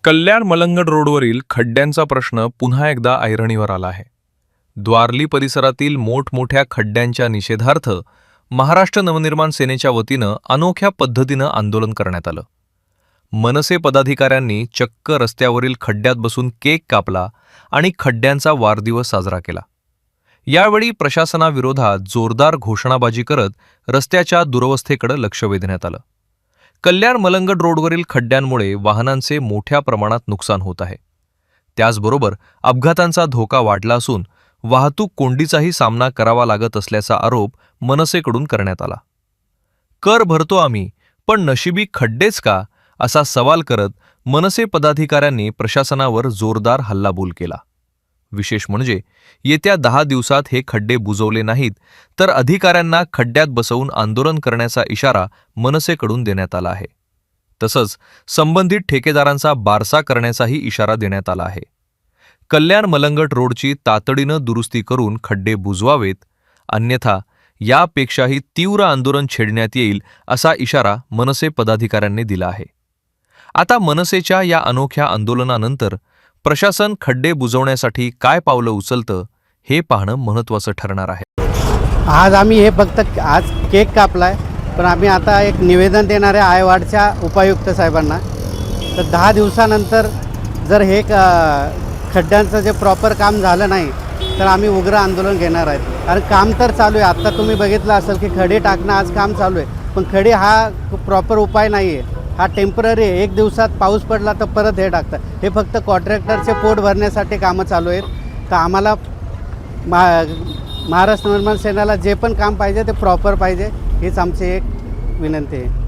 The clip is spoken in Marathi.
कल्याण मलंगड रोडवरील खड्ड्यांचा प्रश्न पुन्हा एकदा ऐरणीवर आला आहे. द्वारली परिसरातील मोठमोठ्या खड्ड्यांच्या निषेधार्थ महाराष्ट्र नवनिर्माण सेनेच्या वतीनं अनोख्या पद्धतीनं आंदोलन करण्यात आलं. मनसे पदाधिकाऱ्यांनी चक्क रस्त्यावरील खड्ड्यात बसून केक कापला आणि खड्ड्यांचा वाढदिवस साजरा केला. यावेळी प्रशासनाविरोधात जोरदार घोषणाबाजी करत रस्त्याच्या दुरवस्थेकडे लक्ष वेधण्यात आलं. कल्याण मलंगड रोडवरील खड्ड्यांमुळे वाहनांचे मोठ्या प्रमाणात नुकसान होत आहे. त्याचबरोबर अपघातांचा धोका वाढला असून वाहतूक कोंडीचाही सामना करावा लागत असल्याचा आरोप मनसेकडून करण्यात आला. कर भरतो आम्ही, पण नशिबी खड्डेच का, असा सवाल करत मनसे पदाधिकाऱ्यांनी प्रशासनावर जोरदार हल्लाबोल केला. विशेष म्हणजे येत्या 10 दिवसात हे खड्डे बुजवले नाहीत तर अधिकाऱ्यांना खड्ड्यात बसवून आंदोलन करण्याचा इशारा मनसेकडून देण्यात आला आहे. तसंच संबंधित ठेकेदारांचा बारसा करण्याचाही इशारा देण्यात आला आहे. कल्याण मलंगड रोडची तातडीनं दुरुस्ती करून खड्डे बुजवावेत, अन्यथा यापेक्षाही तीव्र आंदोलन छेडण्यात येईल असा इशारा मनसे पदाधिकाऱ्यांनी दिला आहे. आता मनसेच्या या अनोख्या आंदोलनानंतर प्रशासन खड्डे बुजवण्यासाठी काय पावलं उचलतं हे पाहणं महत्त्वाचं ठरणार आहे. आज आम्ही हे फक्त आज केक कापलाय, पण आम्ही आता एक निवेदन देणार आहे आयवाडच्या उपायुक्त साहेबांना. तर 10 दिवसानंतर जर हे खड्ड्यांचं जे प्रॉपर काम झालं नाही तर आम्ही उग्र आंदोलन घेणार आहेत. कारण काम तर चालू आहे. आत्ता तुम्ही बघितलं असेल की खडे टाकणं आज काम चालू आहे, पण खडे हा प्रॉपर उपाय नाही आहे. हा टेम्पररी आहे. 1 दिवसात पाऊस पडला तर परत हे टाकतात. हे फक्त कॉन्ट्रॅक्टरचे पोट भरण्यासाठी कामं चालू आहेत. तर आम्हाला महाराष्ट्र नवनिर्माण सेनेला जे पण काम पाहिजे ते प्रॉपर पाहिजे, हीच आमची एक विनंती आहे.